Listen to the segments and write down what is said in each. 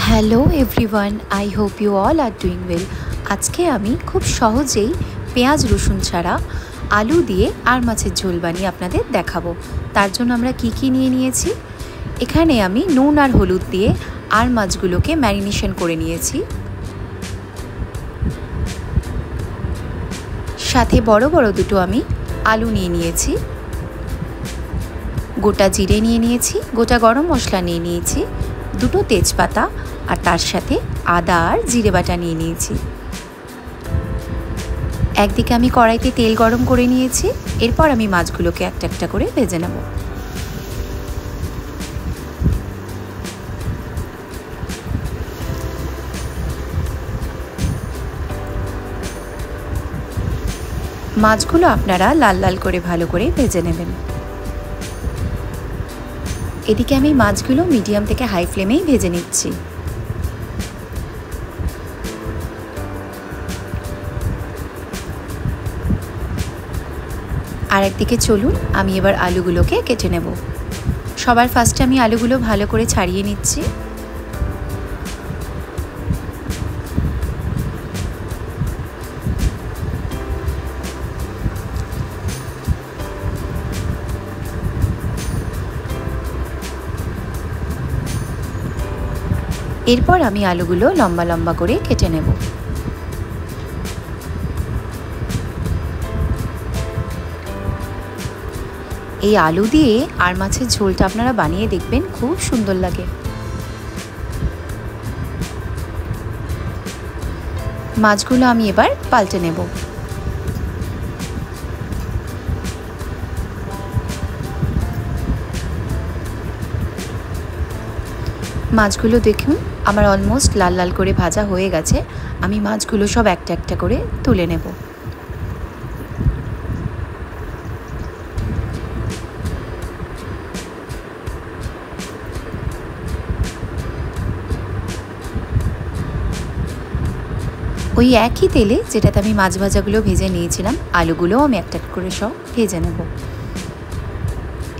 Hello everyone, I hope you all are doing well. আজকে আমি খুব সহজেই পেঁয়াজ রসুন ছাড়া আলু দিয়ে আর মাছের ঝোল বানিয়ে আপনাদের দেখাবো। তার জন্য আমরা কি নিয়ে নিয়েছি, এখানে আমি নুন আর হলুদ দিয়ে আর মাছগুলোকে ম্যারিনেশন করে নিয়েছি। সাথে বড় বড় দুটো আমি আলু নিয়ে নিয়েছি, গোটা জিরে নিয়ে নিয়েছি, গোটা গরম মশলা নিয়ে নিয়েছি, দুটো তেজপাতা আর তার সাথে আদা আর জিরে বাটা নিয়ে নিয়েছি। একদিকে আমি কড়াইতে তেল গরম করে নিয়েছি, এরপর আমি মাছগুলোকে একটা একটা করে ভেজে নেব। মাছগুলো আপনারা লাল লাল করে ভালো করে ভেজে নেবেন। এদিকে আমি মাছগুলো মিডিয়াম থেকে হাই ফ্লেমেই ভেজে নিচ্ছি। আর একদিকে চলুন আমি এবার আলুগুলোকে কেটে নেব। সবার ফার্স্টে আমি আলুগুলো ভালো করে ছাড়িয়ে নিচ্ছি। এরপর আমি আলুগুলো লম্বা লম্বা করে কেটে নেব। এই আলু দিয়ে আর মাছের ঝোলটা আপনারা বানিয়ে দেখবেন, খুব সুন্দর লাগে। মাছগুলো আমি এবার পাল্টে নেব। মাছগুলো দেখুন আমার অলমোস্ট লাল লাল করে ভাজা হয়ে গেছে। আমি মাছগুলো সব একটা একটা করে তুলে নেব। ওই একই তেলে যেটাতে আমি মাছ ভাজাগুলো ভেজে নিয়েছিলাম, আলুগুলোও আমি একটা করে সব ভেজে নেব।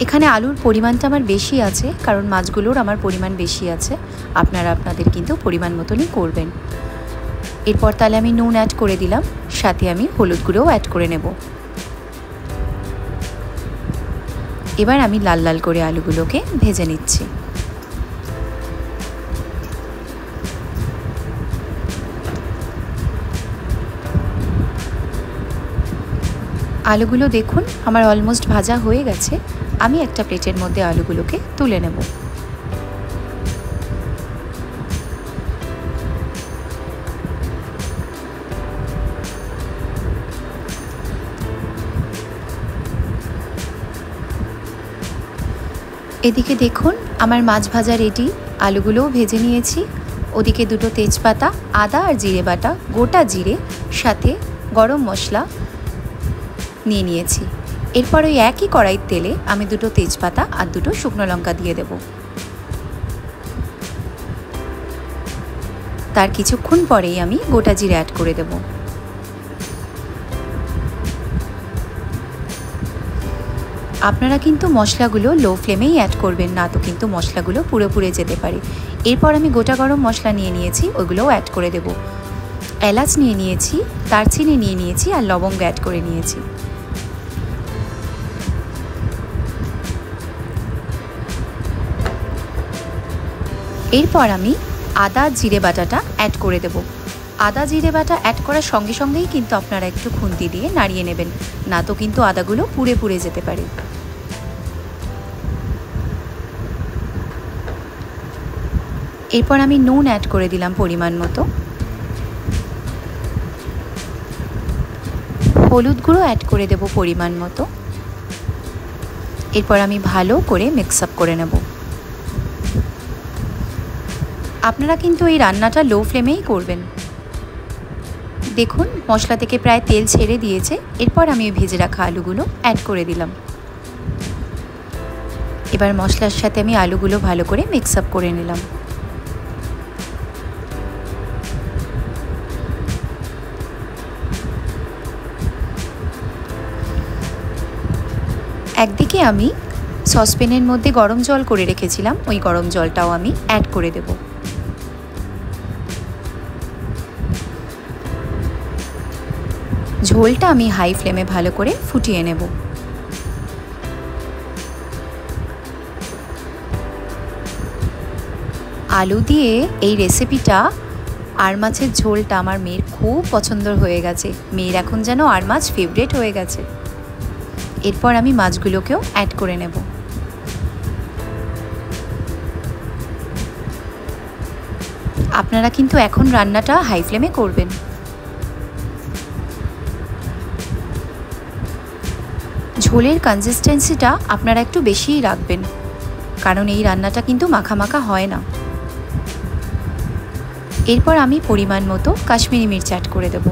এখানে আলুর পরিমাণটা আমার বেশি আছে, কারণ মাছগুলোর আমার পরিমাণ বেশি আছে। আপনারা আপনাদের কিন্তু পরিমাণ মতনই করবেন। এরপর তাহলে আমি নুন অ্যাড করে দিলাম, সাথে আমি হলুদ গুঁড়োও অ্যাড করে নেব। এবার আমি লাল লাল করে আলুগুলোকে ভেজে নিচ্ছি। আলুগুলো দেখুন আমার অলমোস্ট ভাজা হয়ে গেছে। আমি একটা প্লেটের মধ্যে আলুগুলোকে তুলে নেব। এদিকে দেখুন আমার মাছ ভাজা রেডি, আলুগুলোও ভেজে নিয়েছি। ওদিকে দুটো তেজপাতা, আদা আর জিরে বাটা, গোটা জিরে সাথে গরম মশলা নিয়ে নিয়েছি। এরপর ওই একই কড়াইয়ের তেলে আমি দুটো তেজপাতা আর দুটো শুকনো লঙ্কা দিয়ে দেব। তার কিছুক্ষণ পরেই আমি গোটা জিরে অ্যাড করে দেব। আপনারা কিন্তু মশলাগুলো লো ফ্লেমেই অ্যাড করবেন, না তো কিন্তু মশলাগুলো পুরো পুড়ে যেতে পারে। এরপর আমি গোটা গরম মশলা নিয়ে নিয়েছি, ওইগুলোও অ্যাড করে দেব। এলাচ নিয়ে নিয়েছি, দারচিনি নিয়ে নিয়েছি আর লবঙ্গ অ্যাড করে নিয়েছি। এরপর আমি আদা জিরে বাটাটা অ্যাড করে দেব। আদা জিরে বাটা অ্যাড করার সঙ্গে সঙ্গেই কিন্তু আপনারা একটু খুন্তি দিয়ে নাড়িয়ে নেবেন, না তো কিন্তু আদাগুলো পুড়ে পুড়ে যেতে পারে। এরপর আমি নুন অ্যাড করে দিলাম পরিমাণ মতো, হলুদ গুঁড়ো অ্যাড করে দেব পরিমাণ মতো। এরপর আমি ভালো করে মিক্স আপ করে নেব। আপনারা কিন্তু এই রান্নাটা লো ফ্লেমেই করবেন। দেখুন মশলা থেকে প্রায় তেল ছেড়ে দিয়েছে। এরপর আমি ভেজে রাখা আলুগুলো অ্যাড করে দিলাম। এবার মশলার সাথে আমি আলুগুলো ভালো করে মিক্স আপ করে নিলাম। একদিকে আমি সসপ্যানের মধ্যে গরম জল করে রেখেছিলাম, ওই গরম জলটাও আমি অ্যাড করে দেব। ঝোলটা আমি হাই ফ্লেমে ভালো করে ফুটিয়ে নেব। আলু দিয়ে এই রেসিপিটা আর মাছের ঝোলটা আমার মেয়ের খুব পছন্দ হয়ে গেছে। মেয়ের এখন যেন আর মাছ ফেভারিট হয়ে গেছে। এরপর আমি মাছগুলোকেও অ্যাড করে নেব। আপনারা কিন্তু এখন রান্নাটা হাই ফ্লেমে করবেন। ঝোলের কনসিস্টেন্সিটা আপনারা একটু বেশিই রাখবেন, কারণ এই রান্নাটা কিন্তু মাখা মাখা হয় না। এরপর আমি পরিমাণ মতো কাশ্মীরি মির্চ অ্যাড করে দেব।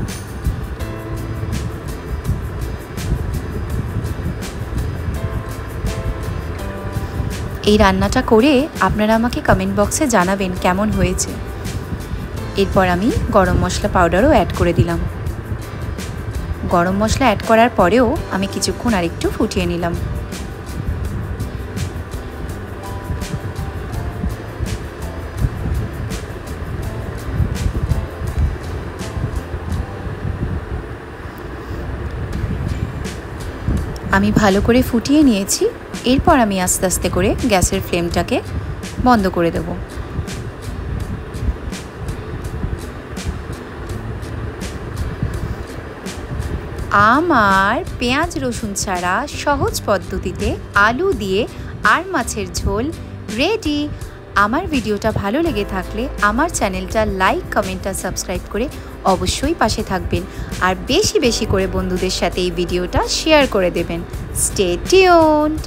এই রান্নাটা করে আপনারা আমাকে কমেন্ট বক্সে জানাবেন কেমন হয়েছে। এরপর আমি গরম মশলা পাউডারও অ্যাড করে দিলাম। গরম মশলা অ্যাড করার পরেও আমি কিছুক্ষণ আরেকটু ফুটিয়ে নিলাম। আমি ভালো করে ফুটিয়ে নিয়েছি। এরপর আমি আস্তে আস্তে করে গ্যাসের ফ্লেমটাকে বন্ধ করে দেব। আমার পেঁয়াজ রসুন ছাড়া সহজ পদ্ধতিতে আলু দিয়ে আর মাছের ঝোল রেডি। আমার ভিডিওটা ভালো লেগে থাকলে আমার চ্যানেলটা লাইক, কমেন্ট আর সাবস্ক্রাইব করে অবশ্যই পাশে থাকবেন। আর বেশি বেশি করে বন্ধুদের সাথে এই ভিডিওটা শেয়ার করে দেবেন। Stay tuned.